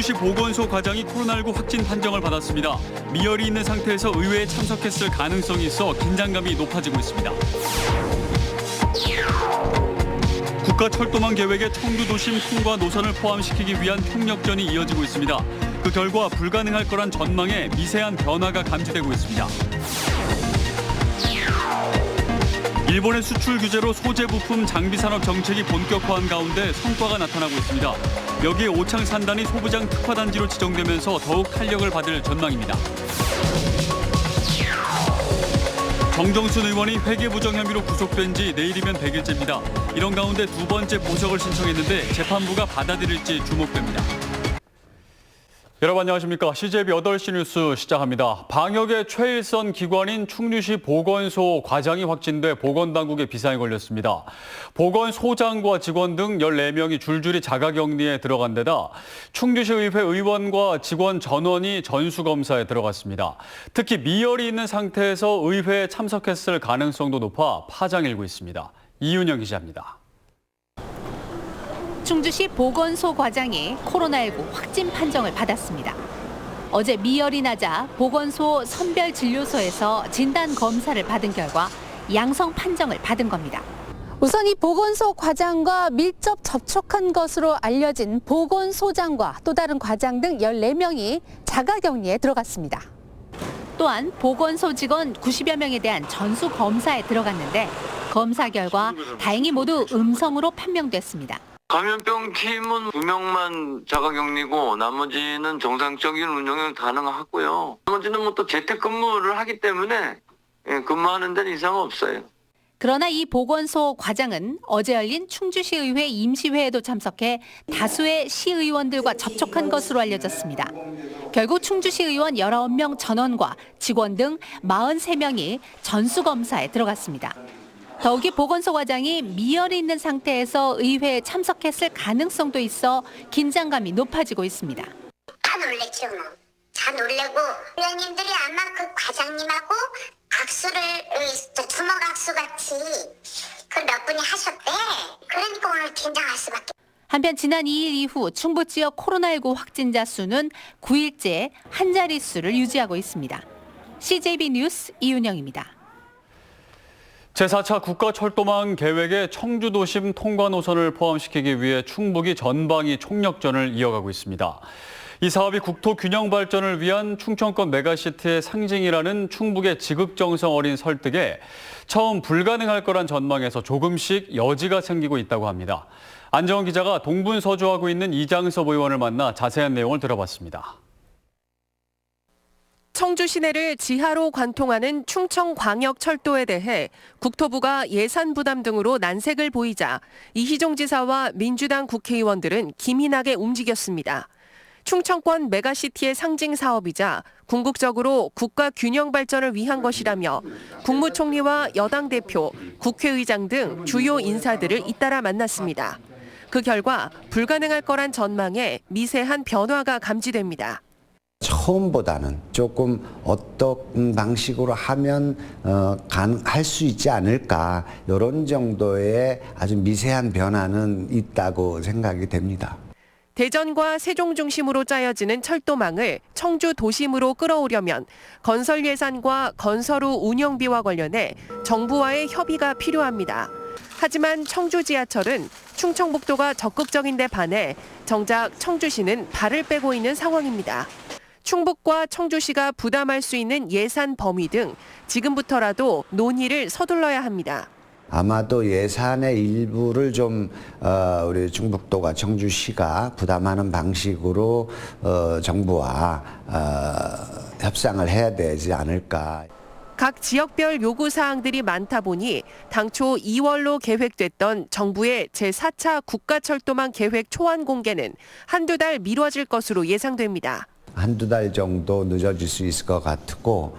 충주시 보건소 과장이 코로나19 확진 판정을 받았습니다. 미열이 있는 상태에서 의회에 참석했을 가능성이 있어 긴장감이 높아지고 있습니다. 국가철도망 계획의 청주도심 통과 노선을 포함시키기 위한 총력전이 이어지고 있습니다. 그 결과 불가능할 거란 전망에 미세한 변화가 감지되고 있습니다. 일본의 수출 규제로 소재 부품 장비 산업 정책이 본격화한 가운데 성과가 나타나고 있습니다. 여기에 오창 산단이 소부장 특화단지로 지정되면서 더욱 탄력을 받을 전망입니다. 정정순 의원이 회계부정 혐의로 구속된 지 내일이면 100일째입니다. 이런 가운데 두 번째 보석을 신청했는데 재판부가 받아들일지 주목됩니다. 여러분 안녕하십니까. CJB 8시 뉴스 시작합니다. 방역의 최일선 기관인 충주시 보건소 과장이 확진돼 보건당국의 비상이 걸렸습니다. 보건소장과 직원 등 14명이 줄줄이 자가격리에 들어간 데다 충주시 의회 의원과 직원 전원이 전수검사에 들어갔습니다. 특히 미열이 있는 상태에서 의회에 참석했을 가능성도 높아 파장이 일고 있습니다. 이윤영 기자입니다. 충주시 보건소 과장이 코로나19 확진 판정을 받았습니다. 어제 미열이 나자 보건소 선별진료소에서 진단 검사를 받은 결과 양성 판정을 받은 겁니다. 우선 이 보건소 과장과 밀접 접촉한 것으로 알려진 보건소장과 또 다른 과장 등 14명이 자가격리에 들어갔습니다. 또한 보건소 직원 90여 명에 대한 전수 검사에 들어갔는데 검사 결과 다행히 모두 음성으로 판명됐습니다. 감염병 팀은 2명만 자가격리고 나머지는 정상적인 운영이 가능하고요. 나머지는 또 재택근무를 하기 때문에 근무하는 데는 이상은 없어요. 그러나 이 보건소 과장은 어제 열린 충주시의회 임시회에도 참석해 다수의 시의원들과 접촉한 것으로 알려졌습니다. 결국 충주시의원 19명 전원과 직원 등 43명이 전수검사에 들어갔습니다. 더욱이 보건소 과장이 미열이 있는 상태에서 의회에 참석했을 가능성도 있어 긴장감이 높아지고 있습니다. 다 놀랬죠. 다 놀래고 의원님들이 아마 그 과장님하고 악수를 주먹 악수 같이 그 몇 분이 하셨대. 그러니까 오늘 긴장할 수밖에. 한편 지난 2일 이후 충북 지역 코로나19 확진자 수는 9일째 한 자릿수를 유지하고 있습니다. CJB 뉴스 이윤영입니다. 제4차 국가철도망 계획의 청주도심 통과 노선을 포함시키기 위해 충북이 전방위 총력전을 이어가고 있습니다. 이 사업이 국토 균형 발전을 위한 충청권 메가시티의 상징이라는 충북의 지극정성 어린 설득에 처음 불가능할 거란 전망에서 조금씩 여지가 생기고 있다고 합니다. 안정원 기자가 동분서주하고 있는 이장섭 의원을 만나 자세한 내용을 들어봤습니다. 청주 시내를 지하로 관통하는 충청광역철도에 대해 국토부가 예산 부담 등으로 난색을 보이자 이희종 지사와 민주당 국회의원들은 기민하게 움직였습니다. 충청권 메가시티의 상징 사업이자 궁극적으로 국가 균형 발전을 위한 것이라며 국무총리와 여당 대표, 국회의장 등 주요 인사들을 잇따라 만났습니다. 그 결과 불가능할 거란 전망에 미세한 변화가 감지됩니다. 처음보다는 조금 어떤 방식으로 하면 할 수 있지 않을까 이런 정도의 아주 미세한 변화는 있다고 생각이 됩니다. 대전과 세종 중심으로 짜여지는 철도망을 청주 도심으로 끌어오려면 건설 예산과 건설 후 운영비와 관련해 정부와의 협의가 필요합니다. 하지만 청주 지하철은 충청북도가 적극적인 데 반해 정작 청주시는 발을 빼고 있는 상황입니다. 충북과 청주시가 부담할 수 있는 예산 범위 등 지금부터라도 논의를 서둘러야 합니다. 아마도 예산의 일부를 좀 우리 충북도가 청주시가 부담하는 방식으로 정부와 협상을 해야 되지 않을까. 각 지역별 요구 사항들이 많다 보니 당초 2월로 계획됐던 정부의 제4차 국가철도망 계획 초안 공개는 한두 달 미뤄질 것으로 예상됩니다. 한두 달 정도 늦어질 수 있을 것 같고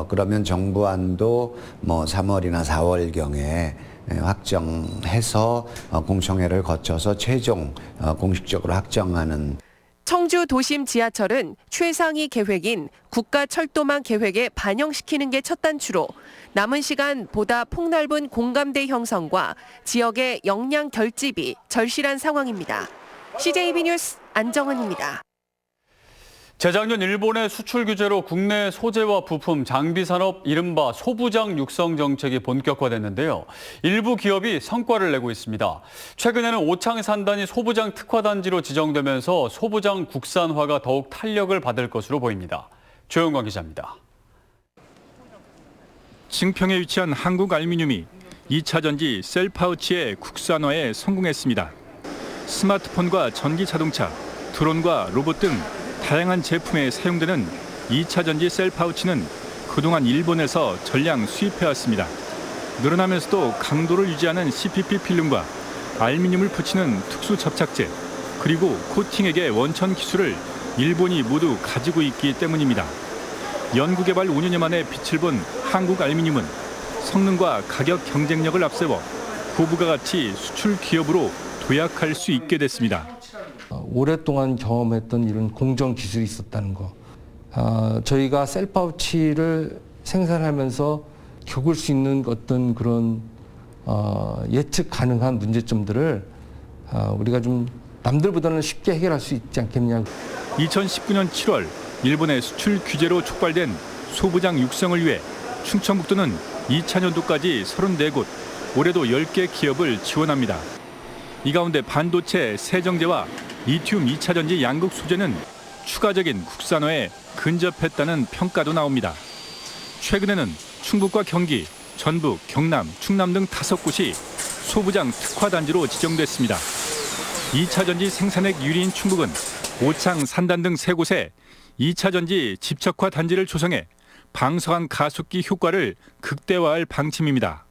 그러면 정부안도 3월이나 4월경에 확정해서 공청회를 거쳐서 최종 공식적으로 확정하는. 청주 도심 지하철은 최상위 계획인 국가철도망 계획에 반영시키는 게 첫 단추로 남은 시간 보다 폭넓은 공감대 형성과 지역의 역량 결집이 절실한 상황입니다. CJB 뉴스 안정은입니다. 재작년 일본의 수출 규제로 국내 소재와 부품, 장비 산업 이른바 소부장 육성 정책이 본격화됐는데요. 일부 기업이 성과를 내고 있습니다. 최근에는 오창 산단이 소부장 특화 단지로 지정되면서 소부장 국산화가 더욱 탄력을 받을 것으로 보입니다. 조영광 기자입니다. 칭평에 위치한 한국알미늄이 2차 전지 셀파우치의 국산화에 성공했습니다. 스마트폰과 전기자동차, 드론과 로봇 등 다양한 제품에 사용되는 2차 전지 셀파우치는 그동안 일본에서 전량 수입해왔습니다. 늘어나면서도 강도를 유지하는 CPP 필름과 알미늄을 붙이는 특수 접착제, 그리고 코팅액의 원천 기술을 일본이 모두 가지고 있기 때문입니다. 연구개발 5년여 만에 빛을 본 한국알미늄은 성능과 가격 경쟁력을 앞세워 고부가 가치 수출 기업으로 도약할 수 있게 됐습니다. 오랫동안 경험했던 이런 공정 기술이 있었다는 거. 저희가 셀파우치를 생산하면서 겪을 수 있는 어떤 그런 예측 가능한 문제점들을 우리가 좀 남들보다는 쉽게 해결할 수 있지 않겠냐. 2019년 7월 일본의 수출 규제로 촉발된 소부장 육성을 위해 충청북도는 2000년도까지 34곳, 올해도 10개 기업을 지원합니다. 이 가운데 반도체, 세정제와 리튬 2차 전지 양극 소재는 추가적인 국산화에 근접했다는 평가도 나옵니다. 최근에는 충북과 경기, 전북, 경남, 충남 등 5곳이 소부장 특화 단지로 지정됐습니다. 2차 전지 생산액 1위인 충북은 오창, 산단 등 3곳에 2차 전지 집적화 단지를 조성해 방사능 가속기 효과를 극대화할 방침입니다.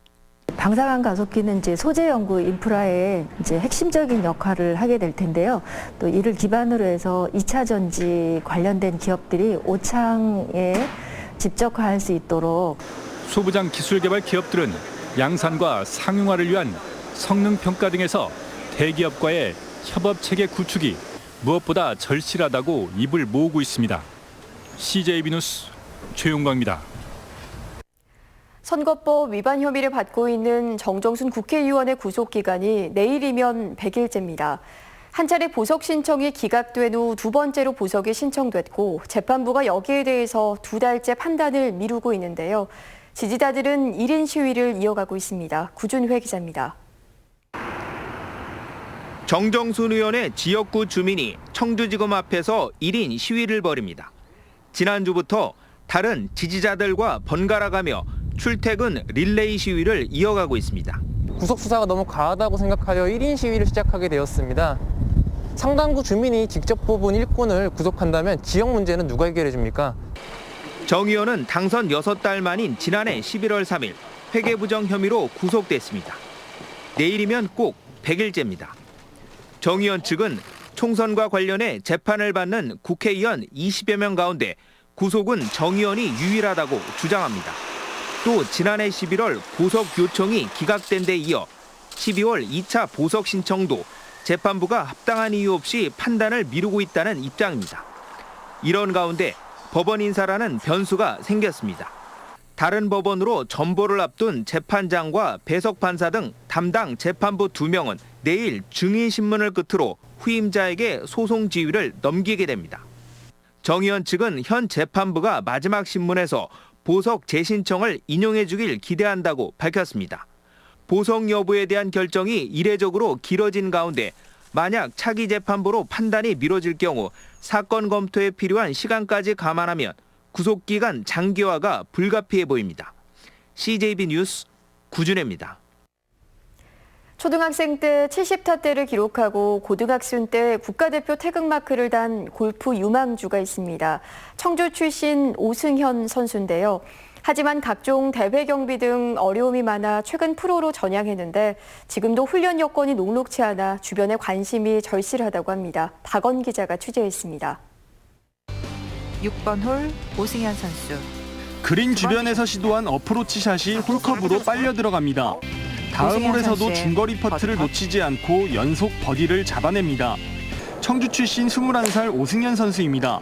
방사능 가속기는 이제 소재 연구 인프라의 이제 핵심적인 역할을 하게 될 텐데요. 또 이를 기반으로 해서 2차 전지 관련된 기업들이 오창에 집적화할 수 있도록 소부장 기술개발 기업들은 양산과 상용화를 위한 성능 평가 등에서 대기업과의 협업 체계 구축이 무엇보다 절실하다고 입을 모으고 있습니다. CJB 뉴스 최용광입니다. 선거법 위반 혐의를 받고 있는 정정순 국회의원의 구속기간이 내일이면 100일째입니다. 한 차례 보석 신청이 기각된 후 2번째로 보석이 신청됐고 재판부가 여기에 대해서 2달째 판단을 미루고 있는데요. 지지자들은 1인 시위를 이어가고 있습니다. 구준회 기자입니다. 정정순 의원의 지역구 주민이 청주지검 앞에서 1인 시위를 벌입니다. 지난주부터 다른 지지자들과 번갈아가며 출퇴근 릴레이 시위를 이어가고 있습니다. 구속 수사가 너무 과하다고 생각하여 1인 시위를 시작하게 되었습니다. 상당부 주민이 직접 뽑은 일꾼을 구속한다면 지역 문제는 누가 해결해 줍니까? 정 의원은 당선 6달 만인 지난해 11월 3일 회계부정 혐의로 구속됐습니다. 내일이면 꼭 100일째입니다. 정 의원 측은 총선과 관련해 재판을 받는 국회의원 20여 명 가운데 구속은 정 의원이 유일하다고 주장합니다. 또 지난해 11월 보석 요청이 기각된 데 이어 12월 2차 보석 신청도 재판부가 합당한 이유 없이 판단을 미루고 있다는 입장입니다. 이런 가운데 법원 인사라는 변수가 생겼습니다. 다른 법원으로 전보를 앞둔 재판장과 배석 판사 등 담당 재판부 2명은 내일 증인신문을 끝으로 후임자에게 소송 지휘를 넘기게 됩니다. 정 의원 측은 현 재판부가 마지막 신문에서 보석 재신청을 인용해 주길 기대한다고 밝혔습니다. 보석 여부에 대한 결정이 이례적으로 길어진 가운데 만약 차기 재판부로 판단이 미뤄질 경우 사건 검토에 필요한 시간까지 감안하면 구속기간 장기화가 불가피해 보입니다. CJB 뉴스 구준혜입니다. 초등학생 때 70타대를 기록하고 고등학생 때 국가대표 태극마크를 단 골프 유망주가 있습니다. 청주 출신 오승현 선수인데요. 하지만 각종 대회 경비 등 어려움이 많아 최근 프로로 전향했는데 지금도 훈련 여건이 녹록치 않아 주변의 관심이 절실하다고 합니다. 박원 기자가 취재했습니다. 6번 홀 오승현 선수. 그린 주변에서 시도한 어프로치 샷이 홀컵으로 빨려 들어갑니다. 다음 홀에서도 중거리 퍼트를 놓치지 않고 연속 버디를 잡아냅니다. 청주 출신 21살 오승현 선수입니다.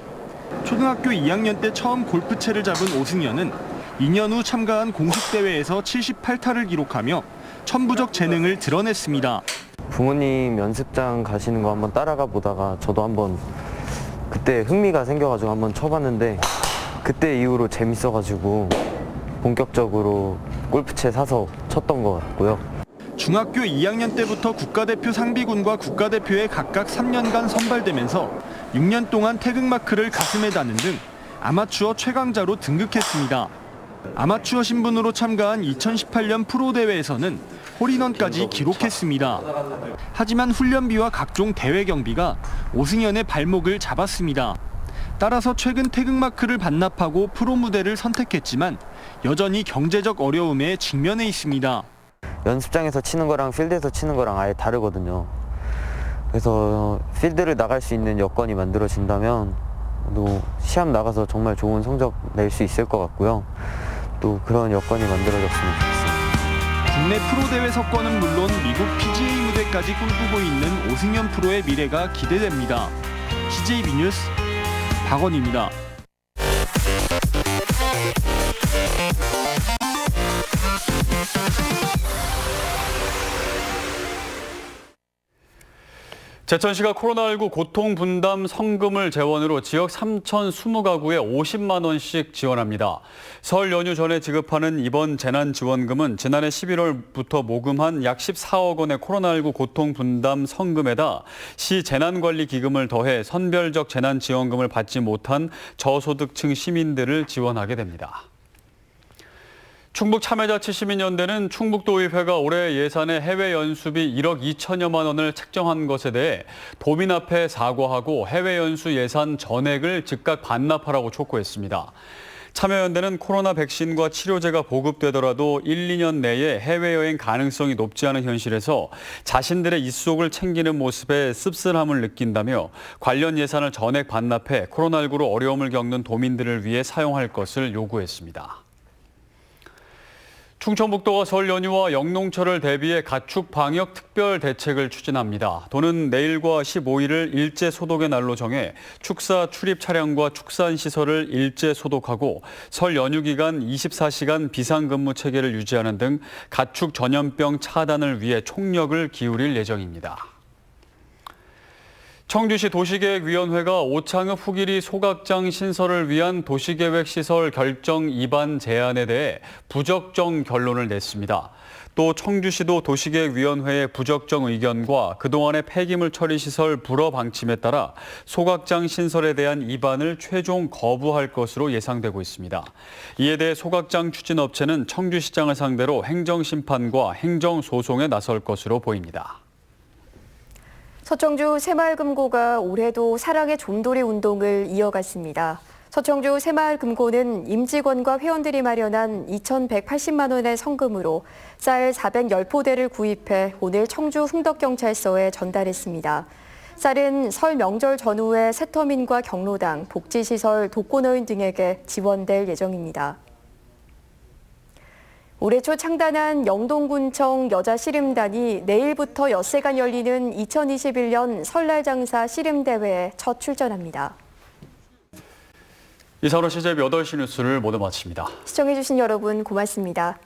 초등학교 2학년 때 처음 골프채를 잡은 오승현은 2년 후 참가한 공식 대회에서 78타를 기록하며 천부적 재능을 드러냈습니다. 부모님 연습장 가시는 거 한번 따라가 보다가 저도 한번 그때 흥미가 생겨가지고 한번 쳐봤는데 그때 이후로 재밌어가지고 본격적으로 골프채 사서 쳤던 것 같고요. 중학교 2학년 때부터 국가대표 상비군과 국가대표에 각각 3년간 선발되면서 6년 동안 태극마크를 가슴에 다는 등 아마추어 최강자로 등극했습니다. 아마추어 신분으로 참가한 2018년 프로대회에서는 홀인원까지 기록했습니다. 하지만 훈련비와 각종 대회 경비가 오승현의 발목을 잡았습니다. 따라서 최근 태극마크를 반납하고 프로 무대를 선택했지만 여전히 경제적 어려움에 직면해 있습니다. 연습장에서 치는 거랑 필드에서 치는 거랑 아예 다르거든요. 그래서 필드를 나갈 수 있는 여건이 만들어진다면 또 시합 나가서 정말 좋은 성적 낼 수 있을 것 같고요. 또 그런 여건이 만들어졌으면 좋겠습니다. 국내 프로대회 석권은 물론 미국 PGA 무대까지 꿈꾸고 있는 오승현 프로의 미래가 기대됩니다. CJ B뉴스 박원입니다. 제천시가 코로나19 고통분담 성금을 재원으로 지역 3,020가구에 50만 원씩 지원합니다. 설 연휴 전에 지급하는 이번 재난지원금은 지난해 11월부터 모금한 약 14억 원의 코로나19 고통분담 성금에다 시 재난관리기금을 더해 선별적 재난지원금을 받지 못한 저소득층 시민들을 지원하게 됩니다. 충북참여자치시민연대는 충북도의회가 올해 예산에 해외 연수비 1억 2천여만 원을 책정한 것에 대해 도민 앞에 사과하고 해외 연수 예산 전액을 즉각 반납하라고 촉구했습니다. 참여연대는 코로나 백신과 치료제가 보급되더라도 1, 2년 내에 해외여행 가능성이 높지 않은 현실에서 자신들의 입속을 챙기는 모습에 씁쓸함을 느낀다며 관련 예산을 전액 반납해 코로나19로 어려움을 겪는 도민들을 위해 사용할 것을 요구했습니다. 충청북도가 설 연휴와 영농철을 대비해 가축 방역 특별 대책을 추진합니다. 도는 내일과 15일을 일제 소독의 날로 정해 축사 출입 차량과 축산시설을 일제 소독하고 설 연휴 기간 24시간 비상근무 체계를 유지하는 등 가축 전염병 차단을 위해 총력을 기울일 예정입니다. 청주시 도시계획위원회가 오창읍 후기리 소각장 신설을 위한 도시계획시설 결정 위반 제안에 대해 부적정 결론을 냈습니다. 또 청주시도 도시계획위원회의 부적정 의견과 그동안의 폐기물 처리시설 불허 방침에 따라 소각장 신설에 대한 위반을 최종 거부할 것으로 예상되고 있습니다. 이에 대해 소각장 추진업체는 청주시장을 상대로 행정심판과 행정소송에 나설 것으로 보입니다. 서청주 새마을금고가 올해도 사랑의 좀돌이 운동을 이어갔습니다. 서청주 새마을금고는 임직원과 회원들이 마련한 2,180만 원의 성금으로 쌀 410포대를 구입해 오늘 청주 흥덕경찰서에 전달했습니다. 쌀은 설 명절 전후에 새터민과 경로당, 복지시설, 독거노인 등에게 지원될 예정입니다. 올해 초 창단한 영동군청 여자씨름단이 내일부터 엿새간 열리는 2021년 설날 장사 씨름대회에 첫 출전합니다. 이상으로 CJ 8시 뉴스를 모두 마칩니다. 시청해주신 여러분 고맙습니다.